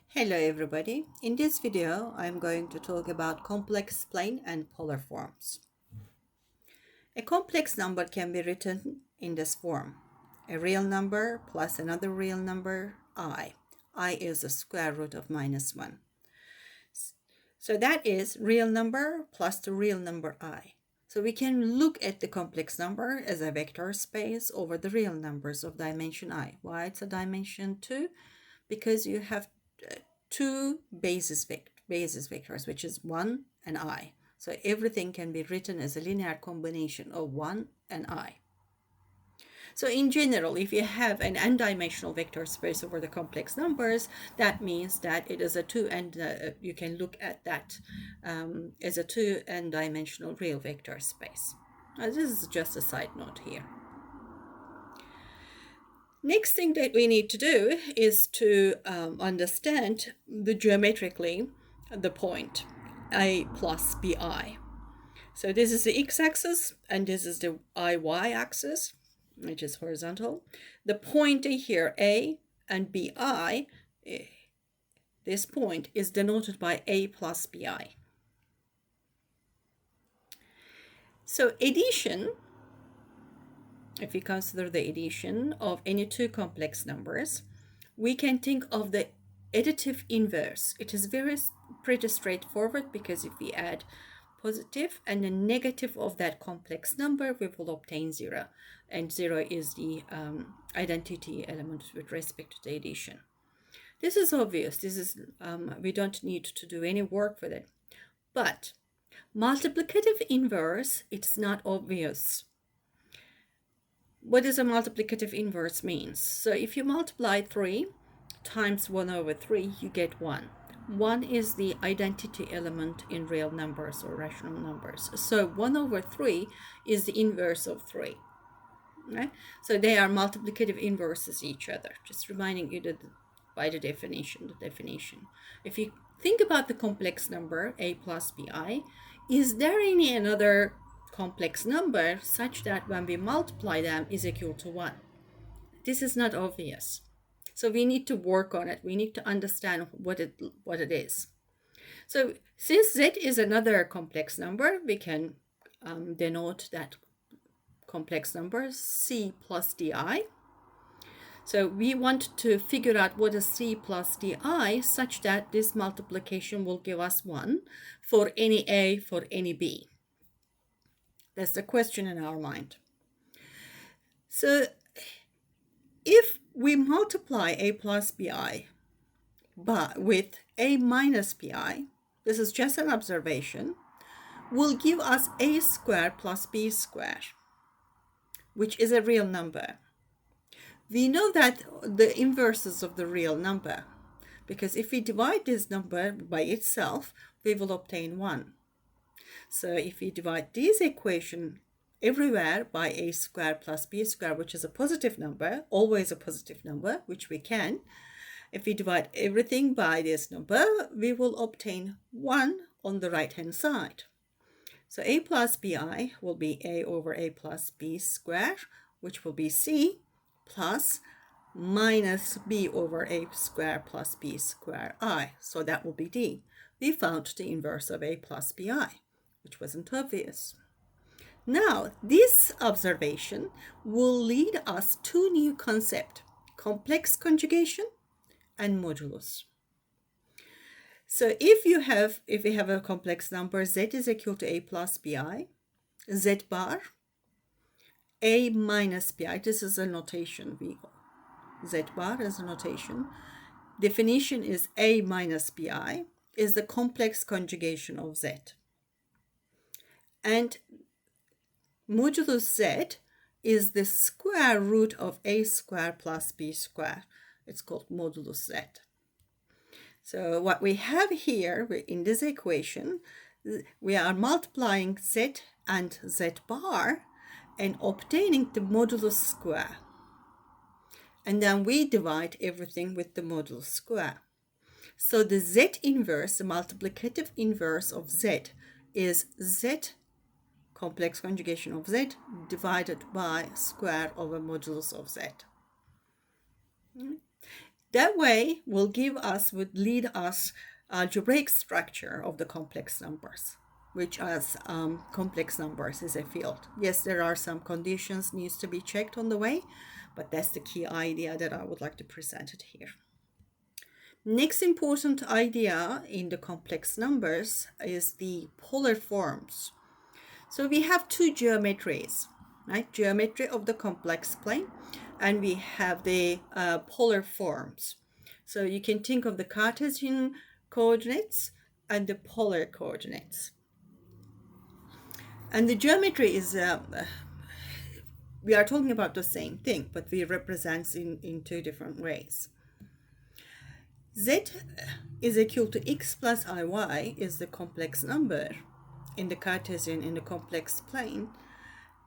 Hello everybody. In this video, I'm going to talk about complex plane and polar forms. A complex number can be written in this form. A real number plus another real number, I. I is the square root of -1. So that is real number plus the real number I. So we can look at the complex number as a vector space over the real numbers of dimension I. Why it's a dimension 2? Because you have two basis vectors, which is 1 and I. So everything can be written as a linear combination of 1 and I. So in general, if you have an n-dimensional vector space over the complex numbers, that means that it is a you can look at that as a 2 n-dimensional real vector space. This is just a side note here. Next thing that we need to do is to understand geometrically the point a+bi. So this is the x-axis and this is the y-axis, which is horizontal. The point here, A and bi, this point is denoted by a+bi. So addition, if we consider the addition of any two complex numbers, we can think of the additive inverse. It is pretty straightforward because if we add positive and the negative of that complex number, we will obtain 0. And 0 is the identity element with respect to the addition. This is obvious. This is we don't need to do any work with it. But multiplicative inverse, it's not obvious. What does a multiplicative inverse means? So if you multiply 3 times 1 over 3, you get 1. 1 is the identity element in real numbers or rational numbers. So 1 over 3 is the inverse of 3. Right? So they are multiplicative inverses each other. Just reminding you that by the definition. If you think about the complex number a+bi, is there any another complex number such that when we multiply them is equal to 1? This is not obvious. So we need to work on it. We need to understand what it is. So since z is another complex number, we can denote that complex number c plus di. So we want to figure out what is c plus di such that this multiplication will give us 1 for any a, for any b. That's the question in our mind. So if we multiply a+bi with a-bi, this is just an observation, will give us a squared plus b squared, which is a real number. We know that the inverses of the real number, because if we divide this number by itself, we will obtain 1. So if we divide this equation everywhere by a squared plus b squared, which is a positive number, always a positive number, which we can, if we divide everything by this number, we will obtain 1 on the right hand side. So a+bi will be a over a plus b squared, which will be c, plus minus b over a squared plus b squared I. So that will be d. We found the inverse of a+bi, which wasn't obvious. Now, this observation will lead us to new concept, complex conjugation and modulus. So if we have a complex number, z is equal to a+bi, z bar, a minus bi, this is a notation, z bar is a notation. Definition is a minus bi is the complex conjugation of z. And modulus z is the square root of a squared plus b squared. It's called modulus z. So what we have here in this equation, we are multiplying z and z bar and obtaining the modulus square. And then we divide everything with the modulus square. So the z inverse, the multiplicative inverse of z, is z complex conjugation of z divided by square over modulus of z. That way would lead us algebraic structure of the complex numbers, which as complex numbers is a field. Yes, there are some conditions needs to be checked on the way, but that's the key idea that I would like to present it here. Next important idea in the complex numbers is the polar forms. So we have two geometries, right? Geometry of the complex plane, and we have the polar forms. So you can think of the Cartesian coordinates and the polar coordinates. And the geometry is, we are talking about the same thing, but we represent in two different ways. Z is equal to x plus iy is the complex number in the Cartesian in the complex plane.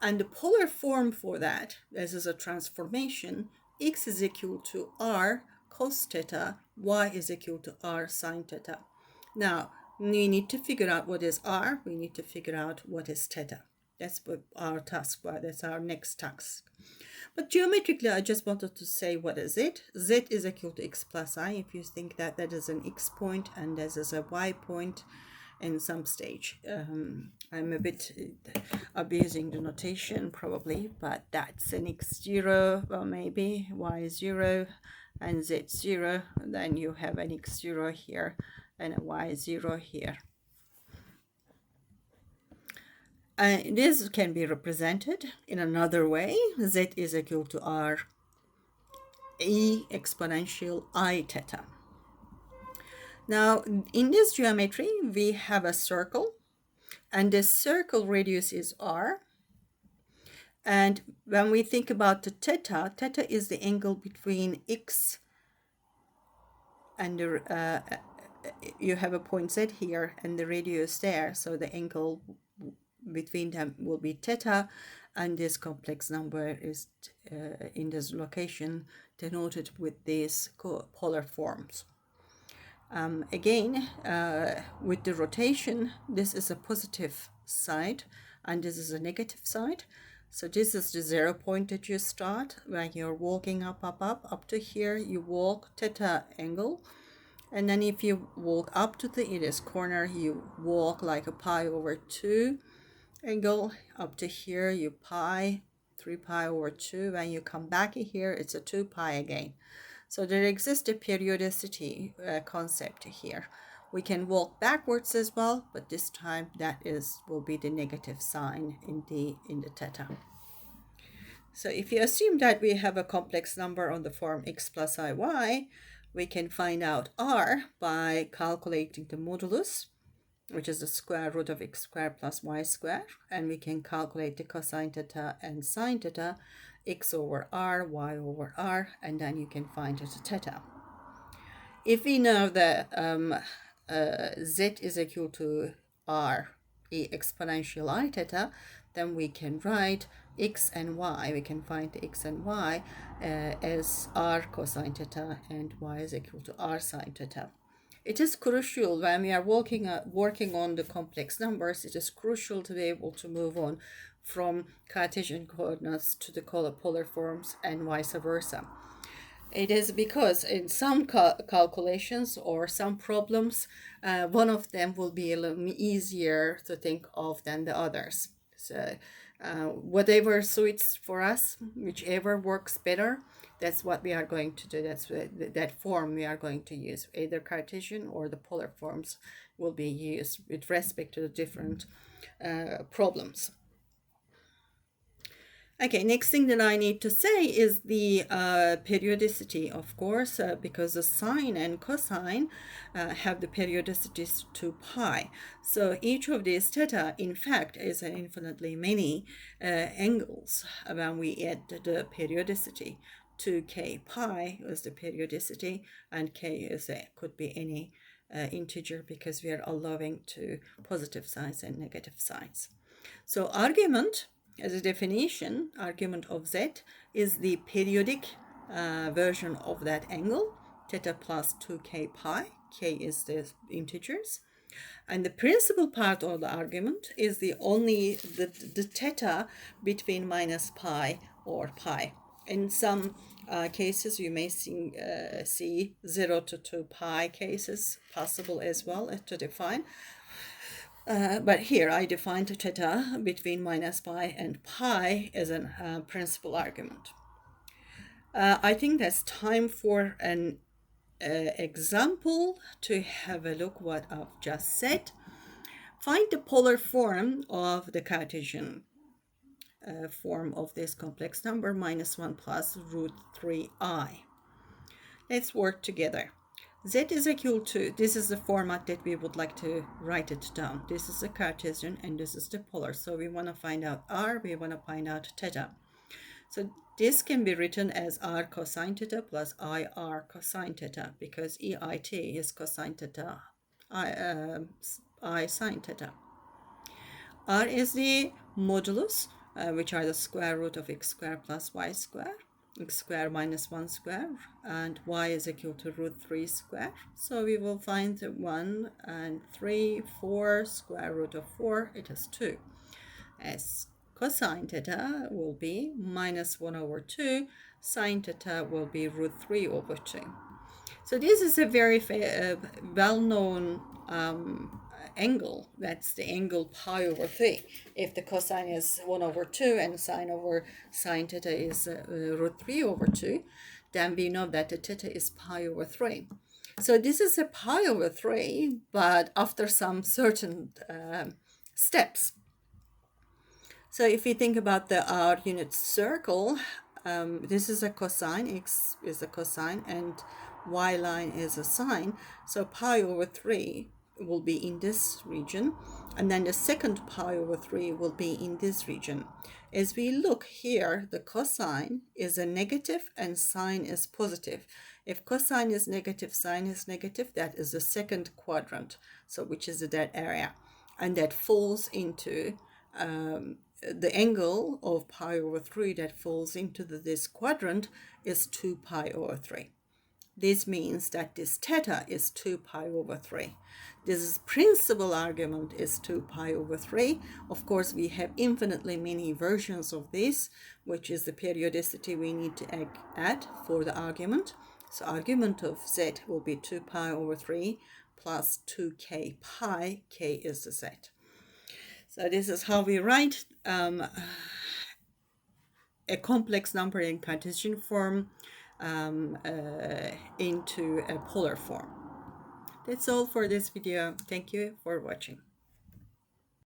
And the polar form for that, this is a transformation, x is equal to r cos theta, y is equal to r sine theta. Now, we need to figure out what is r, we need to figure out what is theta. That's what our task was, that's our next task. But geometrically, I just wanted to say what is it. Z is equal to x plus I, if you think that that is an x point and this is a y point in some stage. I'm a bit abusing the notation probably, but that's an x0, well maybe y0 and z0, then you have an x0 here and a y0 here. This can be represented in another way. Z is equal to r e exponential I theta. Now, in this geometry, we have a circle, and the circle radius is r. And when we think about the theta, theta is the angle between x and the, you have a point z here and the radius there, so the angle between them will be theta, and this complex number is in this location denoted with these polar forms. Again, with the rotation, this is a positive side and this is a negative side. So this is the 0 point that you start when you're walking up to here, you walk theta angle. And then if you walk up to this corner, you walk like a pi over 2 angle. Up to here, you 3 pi over 2. When you come back here, it's a 2 pi again. So there exists a periodicity concept here. We can walk backwards as well, but this time that will be the negative sign in the theta. So if you assume that we have a complex number on the form x plus iy, we can find out r by calculating the modulus, which is the square root of x squared plus y squared, and we can calculate the cosine theta and sine theta, x over r, y over r, and then you can find the theta. If we know that z is equal to r e exponential I theta, then we can write x and y, we can find the x and y as r cosine theta and y is equal to r sine theta. It is crucial when we are working on the complex numbers, it is crucial to be able to move on from Cartesian coordinates to the polar forms and vice versa. It is because in some calculations or some problems, one of them will be a little easier to think of than the others. So whatever suits for us, whichever works better, that's what we are going to do. That's that form we are going to use. Either Cartesian or the polar forms will be used with respect to the different problems. Okay, next thing that I need to say is the periodicity, of course, because the sine and cosine have the periodicities 2 pi. So each of these theta, in fact, is an infinitely many angles when we add the periodicity. 2k pi is the periodicity, and k could be any integer because we are allowing to positive signs and negative signs. So argument, as a definition, argument of z is the periodic version of that angle, theta plus 2k pi, k is the integers. And the principal part of the argument is the theta between minus pi or pi. In some cases, you may see 0 to 2 pi cases possible as well to define. But here I defined theta between minus pi and pi as a principal argument. I think that's time for an example to have a look what I've just said. Find the polar form of the Cartesian form of this complex number minus 1 plus root 3i. Let's work together. Z is equal to, this is the format that we would like to write it down. This is the Cartesian and this is the polar. So we want to find out r, we want to find out theta. So this can be written as r cosine theta plus ir cosine theta, because EIT is cosine theta, I sine theta. R is the modulus, which are the square root of x squared plus y squared, x squared minus 1 squared, and y is equal to root 3 squared. So we will find 1 and 3, 4, square root of 4, it is 2. As cosine theta will be minus 1 over 2, sine theta will be root 3 over 2. So this is a very well-known angle. That's the angle pi over 3. If the cosine is 1 over 2 and sine theta is root 3 over 2, then we know that the theta is pi over 3. So this is a pi over 3, but after some certain steps. So if we think about our unit circle, this is a cosine, x is a cosine, and y line is a sine. So pi over 3 will be in this region, and then the second pi over 3 will be in this region. As we look here, the cosine is a negative and sine is positive. If cosine is negative, sine is negative, that is the second quadrant, so which is that area, and that falls into the angle of pi over 3 that falls into this quadrant is 2 pi over 3. This means that this theta is 2 pi over 3. This principal argument is 2 pi over 3. Of course, we have infinitely many versions of this, which is the periodicity we need to add for the argument. So argument of z will be 2 pi over 3 plus 2k pi, k is the z. So this is how we write a complex number in Cartesian form into a polar form. That's all for this video. Thank you for watching.